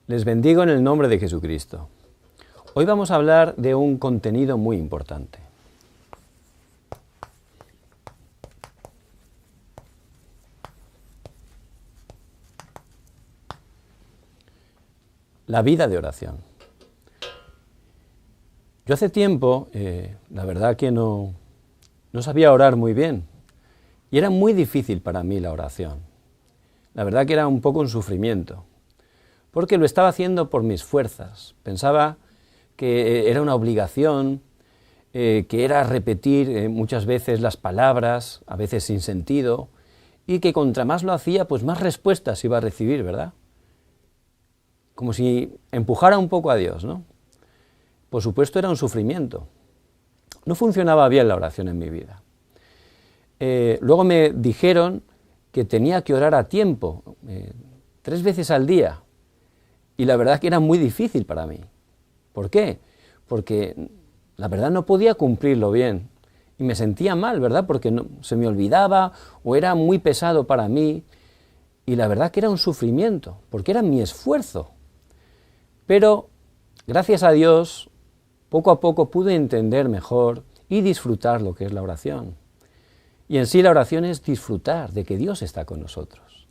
Les bendigo en el nombre de Jesucristo. Hoy vamos a hablar de un contenido muy importante. La vida de oración. Yo hace tiempo, la verdad que no sabía orar muy bien y era muy difícil para mí la oración. La verdad que era un poco un sufrimiento, porque lo estaba haciendo por mis fuerzas. Pensaba que era una obligación, que era repetir muchas veces las palabras, a veces sin sentido, y que contra más lo hacía, pues más respuestas iba a recibir, ¿verdad? Como si empujara un poco a Dios, ¿no? Por supuesto era un sufrimiento. No funcionaba bien la oración en mi vida. Luego me dijeron que tenía que orar a tiempo, 3 veces al día, y la verdad que era muy difícil para mí. ¿Por qué? Porque la verdad no podía cumplirlo bien y me sentía mal, ¿verdad? Porque se me olvidaba o era muy pesado para mí y la verdad que era un sufrimiento, porque era mi esfuerzo. Pero gracias a Dios, poco a poco pude entender mejor y disfrutar lo que es la oración. Y en sí la oración es disfrutar de que Dios está con nosotros.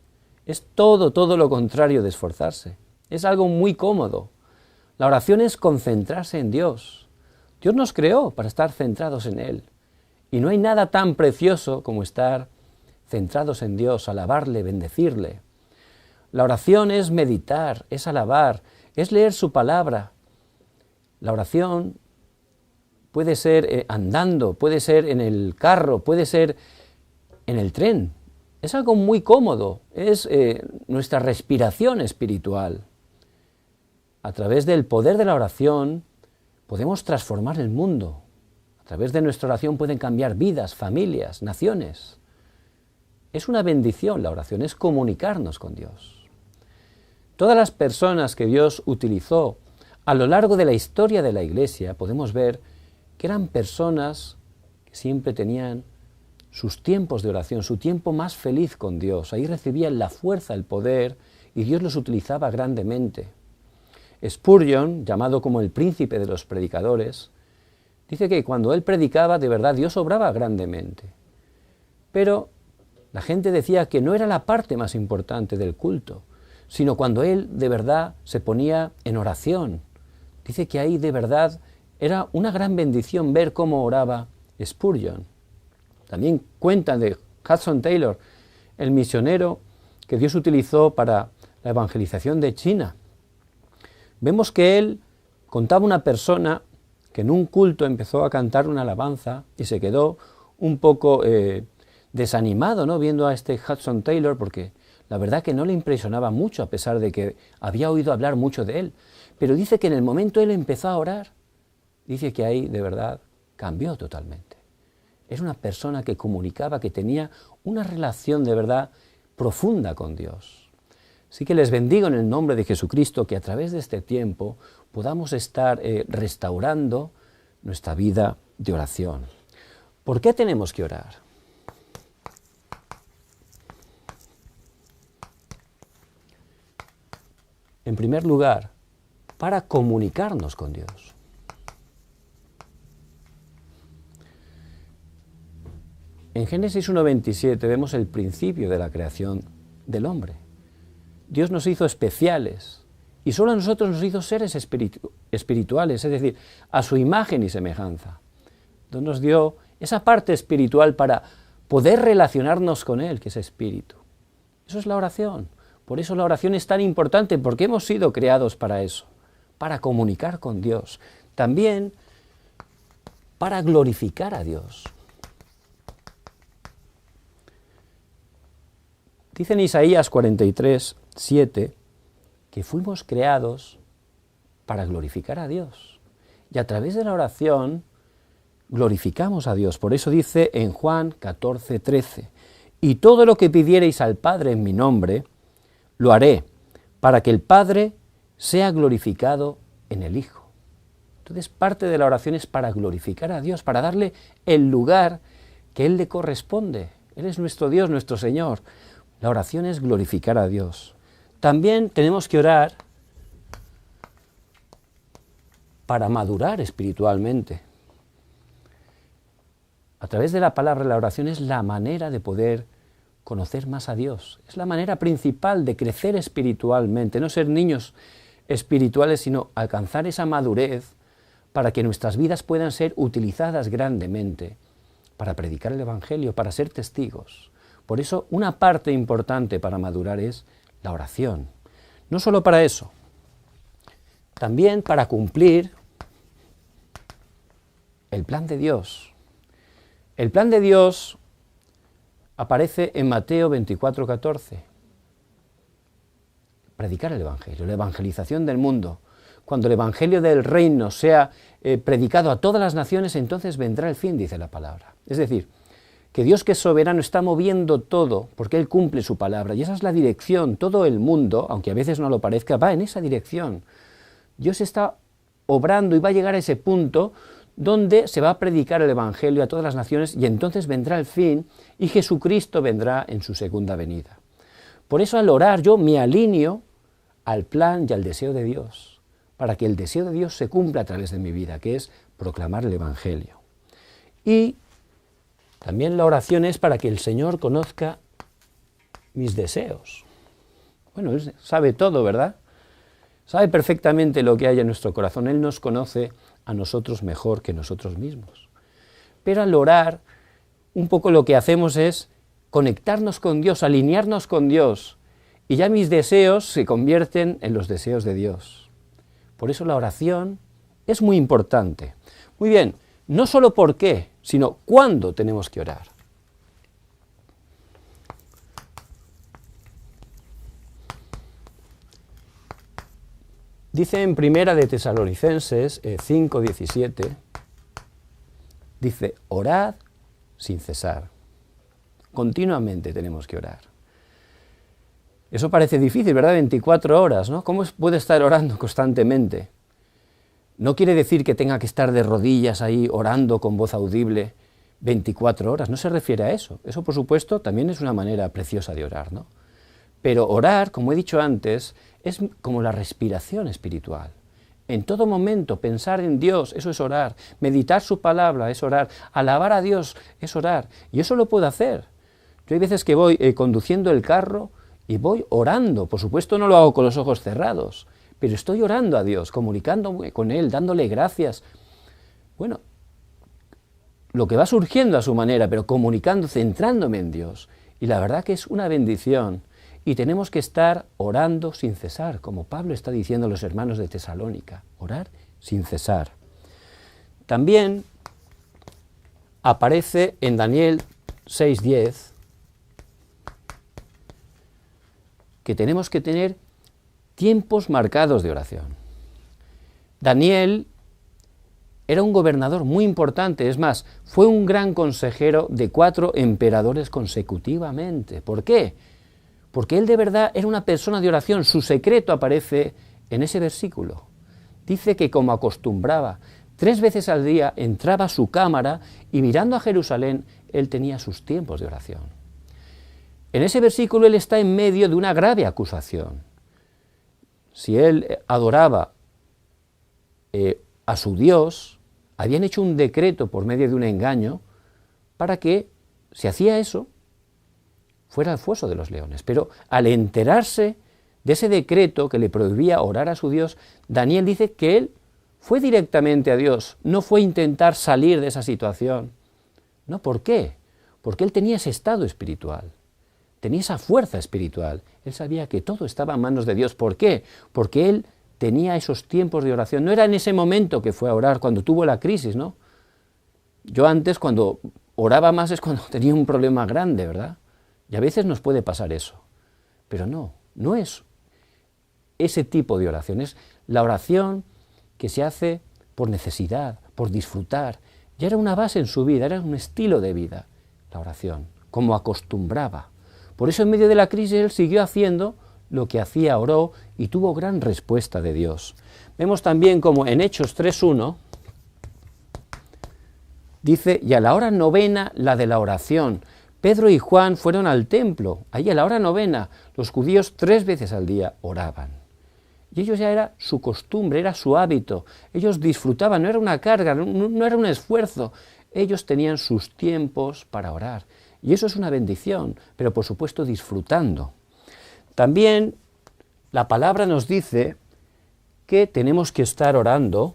Es todo lo contrario de esforzarse. Es algo muy cómodo. La oración es concentrarse en Dios. Dios nos creó para estar centrados en Él. Y no hay nada tan precioso como estar centrados en Dios, alabarle, bendecirle. La oración es meditar, es alabar, es leer su palabra. La oración puede ser andando, puede ser en el carro, puede ser en el tren. Es algo muy cómodo, es nuestra respiración espiritual. A través del poder de la oración podemos transformar el mundo. A través de nuestra oración pueden cambiar vidas, familias, naciones. Es una bendición la oración, es comunicarnos con Dios. Todas las personas que Dios utilizó a lo largo de la historia de la Iglesia, podemos ver que eran personas que siempre tenían sus tiempos de oración, su tiempo más feliz con Dios. Ahí recibían la fuerza, el poder, y Dios los utilizaba grandemente. Spurgeon, llamado como el príncipe de los predicadores, dice que cuando él predicaba, de verdad, Dios obraba grandemente. Pero la gente decía que no era la parte más importante del culto, sino cuando él de verdad se ponía en oración. Dice que ahí de verdad era una gran bendición ver cómo oraba Spurgeon. También cuentan de Hudson Taylor, el misionero que Dios utilizó para la evangelización de China. Vemos que él contaba una persona que en un culto empezó a cantar una alabanza y se quedó un poco desanimado, ¿no?, viendo a este Hudson Taylor, porque la verdad que no le impresionaba mucho, a pesar de que había oído hablar mucho de él. Pero dice que en el momento él empezó a orar, dice que ahí de verdad cambió totalmente. Era una persona que comunicaba, que tenía una relación de verdad profunda con Dios. Así que les bendigo en el nombre de Jesucristo, que a través de este tiempo podamos estar restaurando nuestra vida de oración. ¿Por qué tenemos que orar? En primer lugar, para comunicarnos con Dios. En Génesis 1:27 vemos el principio de la creación del hombre. Dios nos hizo especiales y solo a nosotros nos hizo seres espirituales, es decir, a su imagen y semejanza. Dios nos dio esa parte espiritual para poder relacionarnos con Él, que es espíritu. Eso es la oración. Por eso la oración es tan importante, porque hemos sido creados para eso, para comunicar con Dios. También para glorificar a Dios. Dice en Isaías 43:7 que fuimos creados para glorificar a Dios. Y a través de la oración glorificamos a Dios. Por eso dice en Juan 14:13, y todo lo que pidiereis al Padre en mi nombre, lo haré, para que el Padre sea glorificado en el Hijo. Entonces parte de la oración es para glorificar a Dios, para darle el lugar que Él le corresponde. Él es nuestro Dios, nuestro Señor. La oración es glorificar a Dios. También tenemos que orar para madurar espiritualmente. A través de la palabra, la oración es la manera de poder conocer más a Dios. Es la manera principal de crecer espiritualmente, no ser niños espirituales, sino alcanzar esa madurez para que nuestras vidas puedan ser utilizadas grandemente para predicar el Evangelio, para ser testigos. Por eso, una parte importante para madurar es la oración. No solo para eso, también para cumplir el plan de Dios. El plan de Dios aparece en Mateo 24:14. Predicar el Evangelio, la evangelización del mundo. Cuando el Evangelio del reino sea predicado a todas las naciones, entonces vendrá el fin, dice la palabra. Es decir, que Dios, que es soberano, está moviendo todo, porque Él cumple su palabra, y esa es la dirección. Todo el mundo, aunque a veces no lo parezca, va en esa dirección. Dios está obrando y va a llegar a ese punto donde se va a predicar el Evangelio a todas las naciones, y entonces vendrá el fin, y Jesucristo vendrá en su segunda venida. Por eso, al orar, yo me alineo al plan y al deseo de Dios, para que el deseo de Dios se cumpla a través de mi vida, que es proclamar el Evangelio. Y también la oración es para que el Señor conozca mis deseos. Bueno, Él sabe todo, ¿verdad? Sabe perfectamente lo que hay en nuestro corazón. Él nos conoce a nosotros mejor que nosotros mismos. Pero al orar, un poco lo que hacemos es conectarnos con Dios, alinearnos con Dios, y ya mis deseos se convierten en los deseos de Dios. Por eso la oración es muy importante. Muy bien, no solo por qué, sino cuándo tenemos que orar. Dice en Primera de Tesalonicenses 5:17, dice, orad sin cesar. Continuamente tenemos que orar. Eso parece difícil, ¿verdad? 24 horas, ¿no? ¿Cómo puede estar orando constantemente? No quiere decir que tenga que estar de rodillas ahí orando con voz audible 24 horas, no se refiere a eso. Eso, por supuesto, también es una manera preciosa de orar, ¿no? Pero orar, como he dicho antes, es como la respiración espiritual. En todo momento pensar en Dios, eso es orar. Meditar su palabra es orar. Alabar a Dios es orar. Y eso lo puedo hacer. Yo hay veces que voy conduciendo el carro y voy orando. Por supuesto no lo hago con los ojos cerrados, pero estoy orando a Dios, comunicándome con Él, dándole gracias. Bueno, lo que va surgiendo a su manera, pero comunicando, centrándome en Dios. Y la verdad que es una bendición. Y tenemos que estar orando sin cesar, como Pablo está diciendo a los hermanos de Tesalónica, orar sin cesar. También aparece en Daniel 6:10 que tenemos que tener tiempos marcados de oración. Daniel era un gobernador muy importante, es más, fue un gran consejero de 4 emperadores consecutivamente. ¿Por qué? Porque él de verdad era una persona de oración. Su secreto aparece en ese versículo. Dice que como acostumbraba, 3 veces al día entraba a su cámara y mirando a Jerusalén, él tenía sus tiempos de oración. En ese versículo él está en medio de una grave acusación. Si él adoraba a su Dios, habían hecho un decreto por medio de un engaño para que, si hacía eso, fuera al foso de los leones. Pero al enterarse de ese decreto que le prohibía orar a su Dios, Daniel dice que él fue directamente a Dios, no fue a intentar salir de esa situación. No, ¿por qué? Porque él tenía ese estado espiritual, tenía esa fuerza espiritual. Él sabía que todo estaba en manos de Dios. ¿Por qué? Porque él tenía esos tiempos de oración. No era en ese momento que fue a orar, cuando tuvo la crisis, ¿no? Yo antes, cuando oraba más, es cuando tenía un problema grande, ¿verdad? Y a veces nos puede pasar eso, pero no es ese tipo de oración, es la oración que se hace por necesidad, por disfrutar. Ya era una base en su vida, era un estilo de vida, la oración, como acostumbraba. Por eso en medio de la crisis él siguió haciendo lo que hacía, oró y tuvo gran respuesta de Dios. Vemos también como en Hechos 3:1 dice, y a la hora novena, la de la oración, Pedro y Juan fueron al templo, ahí a la hora novena, los judíos 3 veces al día oraban. Y ellos ya era su costumbre, era su hábito. Ellos disfrutaban, no era una carga, no era un esfuerzo. Ellos tenían sus tiempos para orar. Y eso es una bendición, pero por supuesto disfrutando. También la palabra nos dice que tenemos que estar orando,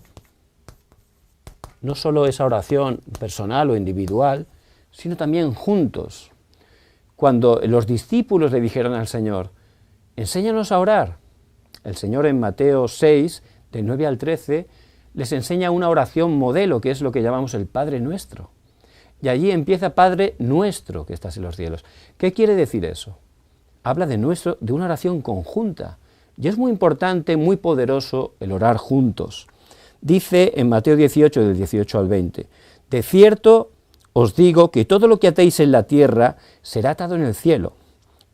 no solo esa oración personal o individual, sino también juntos. Cuando los discípulos le dijeron al Señor, enséñanos a orar, el Señor en Mateo 6, del 9 al 13, les enseña una oración modelo, que es lo que llamamos el Padre Nuestro. Y allí empieza Padre Nuestro, que estás en los cielos. ¿Qué quiere decir eso? Habla de una oración conjunta. Y es muy importante, muy poderoso el orar juntos. Dice en Mateo 18, del 18 al 20, de cierto os digo que todo lo que atéis en la tierra será atado en el cielo,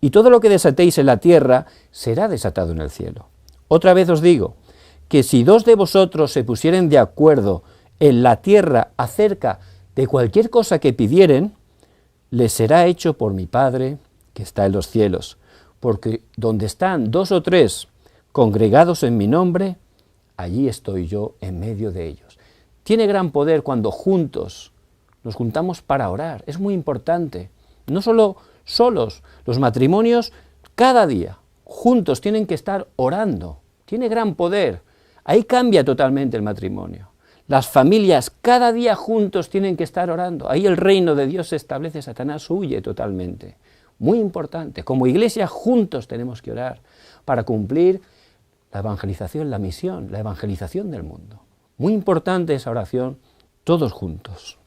y todo lo que desatéis en la tierra será desatado en el cielo. Otra vez os digo, que si dos de vosotros se pusieren de acuerdo en la tierra acerca de cualquier cosa que pidieren, les será hecho por mi Padre que está en los cielos. Porque donde están dos o tres congregados en mi nombre, allí estoy yo en medio de ellos. Tiene gran poder cuando juntos nos juntamos para orar. Es muy importante. No solo solos, los matrimonios cada día, juntos tienen que estar orando. Tiene gran poder. Ahí cambia totalmente el matrimonio. Las familias cada día juntos tienen que estar orando. Ahí el reino de Dios se establece, Satanás huye totalmente. Muy importante. Como iglesia juntos tenemos que orar para cumplir la evangelización, la misión, la evangelización del mundo. Muy importante esa oración, todos juntos.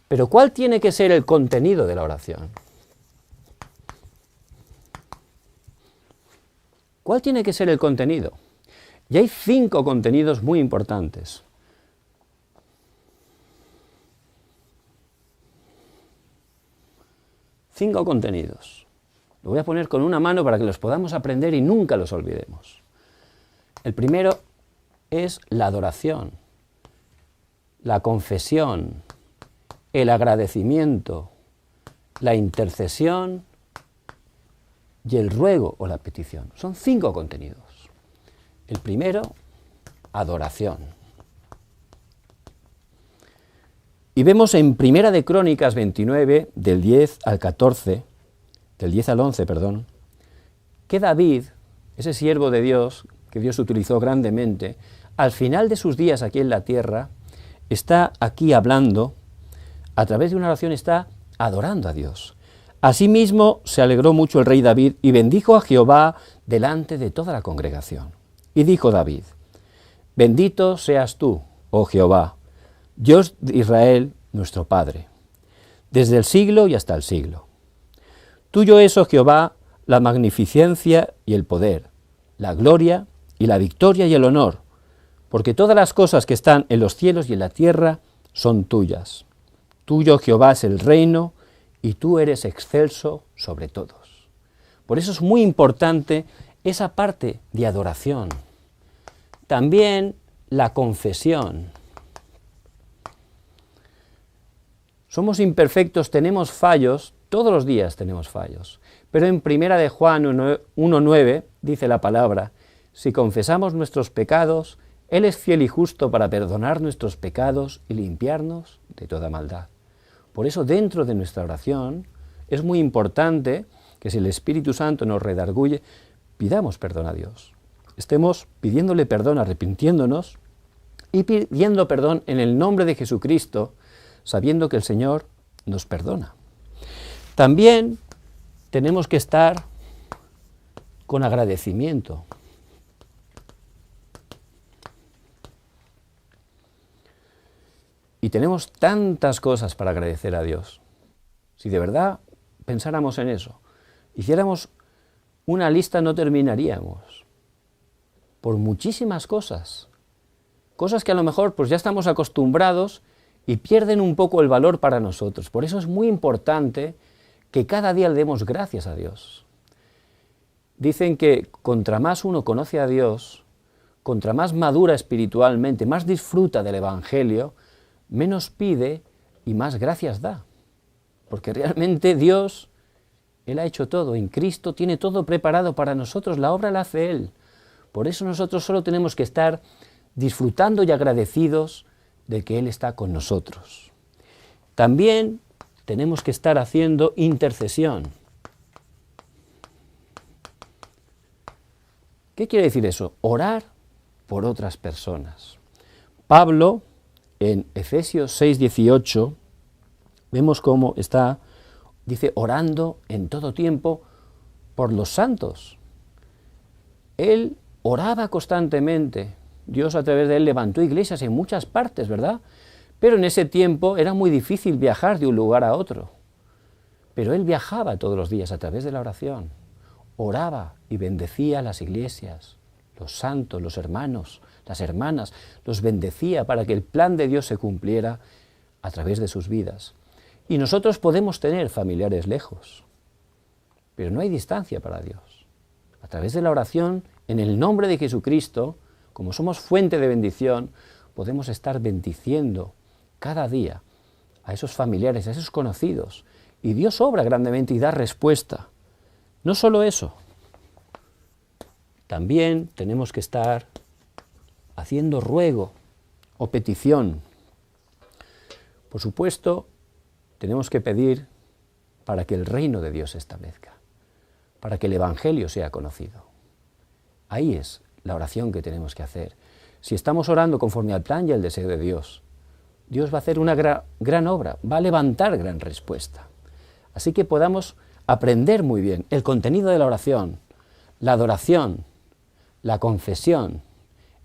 Pero ¿cuál tiene que ser el contenido de la oración? ¿Cuál tiene que ser el contenido? Y hay 5 contenidos muy importantes. Cinco contenidos. Lo voy a poner con una mano para que los podamos aprender y nunca los olvidemos. El primero es la adoración, la confesión, el agradecimiento, la intercesión y el ruego o la petición. Son 5 contenidos. El primero, adoración. Y vemos en Primera de Crónicas 29, del 10 al 14, del 10 al 11, perdón, que David, ese siervo de Dios, que Dios utilizó grandemente, al final de sus días aquí en la tierra, está aquí hablando, a través de una oración está adorando a Dios. Asimismo se alegró mucho el rey David y bendijo a Jehová delante de toda la congregación. Y dijo David, bendito seas tú, oh Jehová, Dios de Israel, nuestro Padre, desde el siglo y hasta el siglo. Tuyo es, oh Jehová, la magnificencia y el poder, la gloria y la victoria y el honor, porque todas las cosas que están en los cielos y en la tierra son tuyas. Tuyo, Jehová, es el reino, y tú eres excelso sobre todos. Por eso es muy importante esa parte de adoración. También la confesión. Somos imperfectos, tenemos fallos, todos los días tenemos fallos. Pero en Primera de Juan 1:9 dice la palabra, si confesamos nuestros pecados, Él es fiel y justo para perdonar nuestros pecados y limpiarnos de toda maldad. Por eso dentro de nuestra oración es muy importante que si el Espíritu Santo nos redarguye, pidamos perdón a Dios. Estemos pidiéndole perdón, arrepintiéndonos y pidiendo perdón en el nombre de Jesucristo, sabiendo que el Señor nos perdona. También tenemos que estar con agradecimiento. Y tenemos tantas cosas para agradecer a Dios. Si de verdad pensáramos en eso, hiciéramos una lista, no terminaríamos. Por muchísimas cosas. Cosas que a lo mejor pues ya estamos acostumbrados y pierden un poco el valor para nosotros. Por eso es muy importante que cada día le demos gracias a Dios. Dicen que contra más uno conoce a Dios, contra más madura espiritualmente, más disfruta del Evangelio, menos pide y más gracias da. Porque realmente Dios, Él ha hecho todo. En Cristo tiene todo preparado para nosotros. La obra la hace Él. Por eso nosotros solo tenemos que estar disfrutando y agradecidos de que Él está con nosotros. También tenemos que estar haciendo intercesión. ¿Qué quiere decir eso? Orar por otras personas. Pablo, en Efesios 6:18, vemos cómo está, dice, orando en todo tiempo por los santos. Él oraba constantemente. Dios a través de él levantó iglesias en muchas partes, ¿verdad? Pero en ese tiempo era muy difícil viajar de un lugar a otro. Pero él viajaba todos los días a través de la oración. Oraba y bendecía a las iglesias, los santos, los hermanos, las hermanas, los bendecía para que el plan de Dios se cumpliera a través de sus vidas. Y nosotros podemos tener familiares lejos, pero no hay distancia para Dios. A través de la oración, en el nombre de Jesucristo, como somos fuente de bendición, podemos estar bendiciendo cada día a esos familiares, a esos conocidos. Y Dios obra grandemente y da respuesta. No solo eso, también tenemos que estar haciendo ruego o petición. Por supuesto, tenemos que pedir para que el reino de Dios se establezca, para que el Evangelio sea conocido. Ahí es la oración que tenemos que hacer. Si estamos orando conforme al plan y al deseo de Dios, Dios va a hacer una gran obra, va a levantar gran respuesta. Así que podamos aprender muy bien el contenido de la oración, la adoración, la confesión,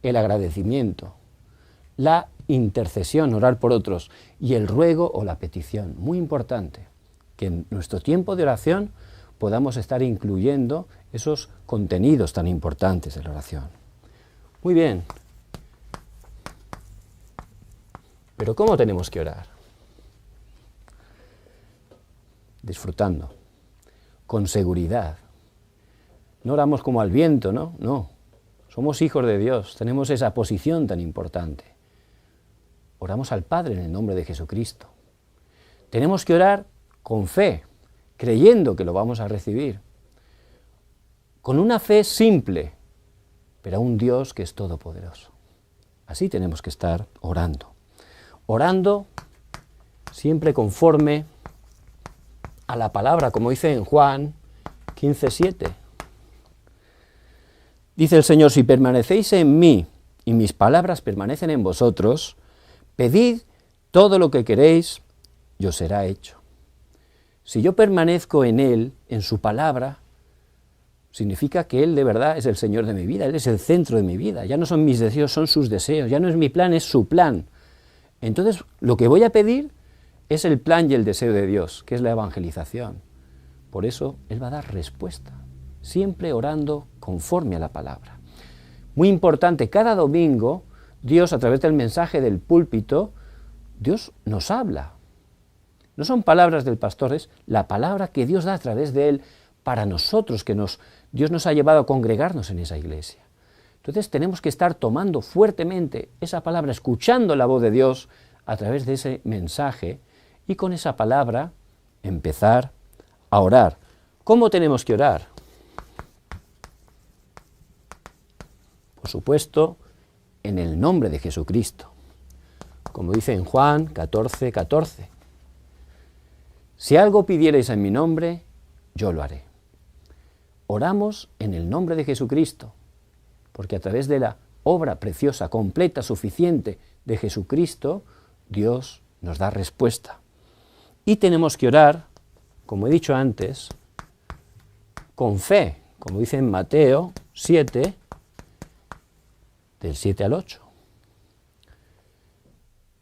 el agradecimiento, la intercesión, orar por otros, y el ruego o la petición. Muy importante que en nuestro tiempo de oración podamos estar incluyendo esos contenidos tan importantes de la oración. Muy bien. Pero ¿cómo tenemos que orar? Disfrutando, con seguridad. No oramos como al viento, ¿no? No. Somos hijos de Dios, tenemos esa posición tan importante. Oramos al Padre en el nombre de Jesucristo. Tenemos que orar con fe, creyendo que lo vamos a recibir. Con una fe simple, pero a un Dios que es todopoderoso. Así tenemos que estar orando. Orando siempre conforme a la palabra, como dice en Juan 15:7. Dice el Señor, si permanecéis en mí y mis palabras permanecen en vosotros, pedid todo lo que queréis y os será hecho. Si yo permanezco en Él, en su palabra, significa que Él de verdad es el Señor de mi vida, Él es el centro de mi vida. Ya no son mis deseos, son sus deseos. Ya no es mi plan, es su plan. Entonces, lo que voy a pedir es el plan y el deseo de Dios, que es la evangelización. Por eso, Él va a dar respuesta, siempre orando conforme a la palabra. Muy importante, cada domingo, Dios, a través del mensaje del púlpito, Dios nos habla. No son palabras del pastor, es la palabra que Dios da a través de Él para nosotros, que Dios nos ha llevado a congregarnos en esa iglesia. Entonces tenemos que estar tomando fuertemente esa palabra, escuchando la voz de Dios a través de ese mensaje y con esa palabra empezar a orar. ¿Cómo tenemos que orar? Por supuesto, en el nombre de Jesucristo. Como dice en Juan 14:14. Si algo pidierais en mi nombre, yo lo haré. Oramos en el nombre de Jesucristo, porque a través de la obra preciosa, completa, suficiente de Jesucristo, Dios nos da respuesta. Y tenemos que orar, como he dicho antes, con fe, como dice en Mateo 7, del 7 al 8.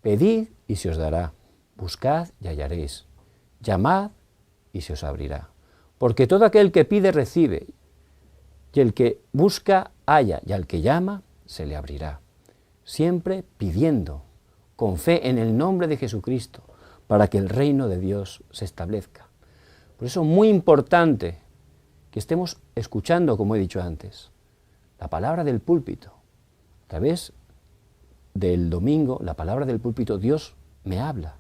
Pedid y se os dará, buscad y hallaréis, llamad y se os abrirá. Porque todo aquel que pide recibe, y el que busca halla, y al que llama se le abrirá. Siempre pidiendo, con fe en el nombre de Jesucristo, para que el reino de Dios se establezca. Por eso es muy importante que estemos escuchando, como he dicho antes, la palabra del púlpito. A través del domingo, la palabra del púlpito, Dios me habla.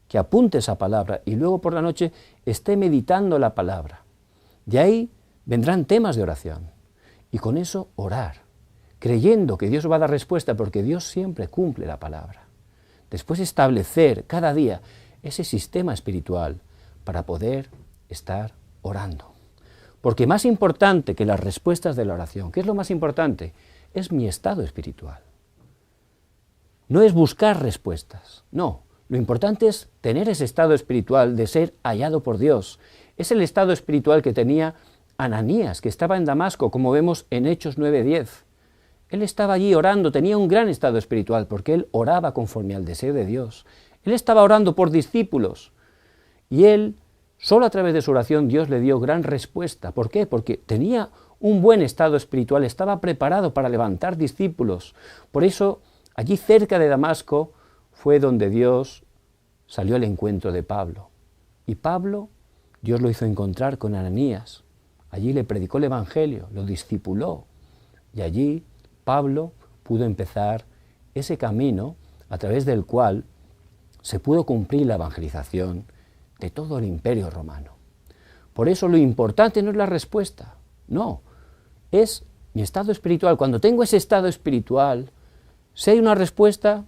Que apunte esa palabra y luego por la noche esté meditando la palabra. De ahí vendrán temas de oración. Y con eso orar. creyendo que Dios va a dar respuesta, porque Dios siempre cumple la palabra. Después establecer cada día ese sistema espiritual para poder estar orando. Porque más importante que las respuestas de la oración, ¿qué es lo más importante? Es mi estado espiritual. No es buscar respuestas, no. Lo importante es tener ese estado espiritual de ser hallado por Dios. Es el estado espiritual que tenía Ananías, que estaba en Damasco, como vemos en Hechos 9:10. Él estaba allí orando, tenía un gran estado espiritual, porque él oraba conforme al deseo de Dios. Él estaba orando por discípulos, y él, solo a través de su oración, Dios le dio gran respuesta. ¿Por qué? Porque tenía un buen estado espiritual, estaba preparado para levantar discípulos. Por eso, allí cerca de Damasco, fue donde Dios salió al encuentro de Pablo. Y Pablo, Dios lo hizo encontrar con Ananías. Allí le predicó el Evangelio, lo discipuló. Y allí Pablo pudo empezar ese camino a través del cual se pudo cumplir la evangelización de todo el imperio romano. Por eso lo importante no es la respuesta, no, es mi estado espiritual. Cuando tengo ese estado espiritual, si hay una respuesta,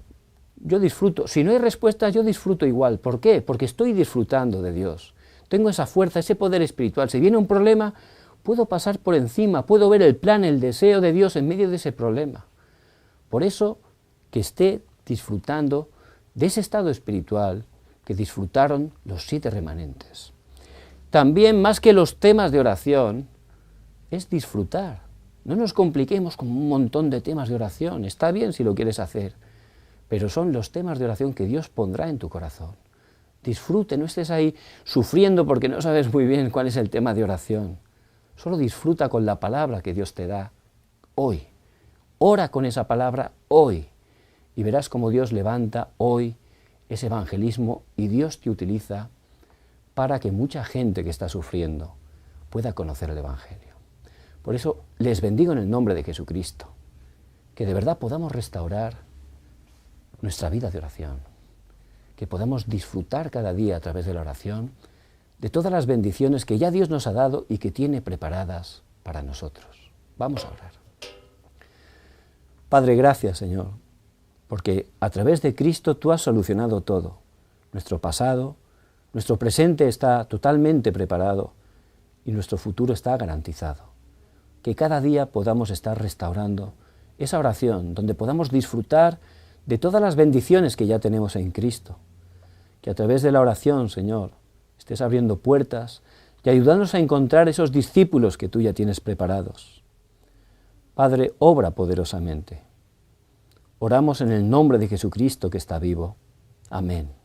yo disfruto. Si no hay respuesta, yo disfruto igual. ¿Por qué? Porque estoy disfrutando de Dios. Tengo esa fuerza, ese poder espiritual. Si viene un problema, puedo pasar por encima, puedo ver el plan, el deseo de Dios en medio de ese problema. Por eso, que esté disfrutando de ese estado espiritual que disfrutaron los 7 remanentes. También, más que los temas de oración, es disfrutar. No nos compliquemos con un montón de temas de oración. Está bien si lo quieres hacer, pero son los temas de oración que Dios pondrá en tu corazón. Disfrute, no estés ahí sufriendo porque no sabes muy bien cuál es el tema de oración. Solo disfruta con la palabra que Dios te da hoy. Ora con esa palabra hoy y verás cómo Dios levanta hoy ese evangelismo y Dios te utiliza para que mucha gente que está sufriendo pueda conocer el Evangelio. Por eso les bendigo en el nombre de Jesucristo, que de verdad podamos restaurar nuestra vida de oración, que podamos disfrutar cada día a través de la oración de todas las bendiciones que ya Dios nos ha dado y que tiene preparadas para nosotros. Vamos a orar. Padre, gracias, Señor, porque a través de Cristo tú has solucionado todo. Nuestro pasado, nuestro presente está totalmente preparado y nuestro futuro está garantizado. Que cada día podamos estar restaurando esa oración, donde podamos disfrutar de todas las bendiciones que ya tenemos en Cristo. Que a través de la oración, Señor, estés abriendo puertas y ayudándonos a encontrar esos discípulos que tú ya tienes preparados. Padre, obra poderosamente. Oramos en el nombre de Jesucristo que está vivo. Amén.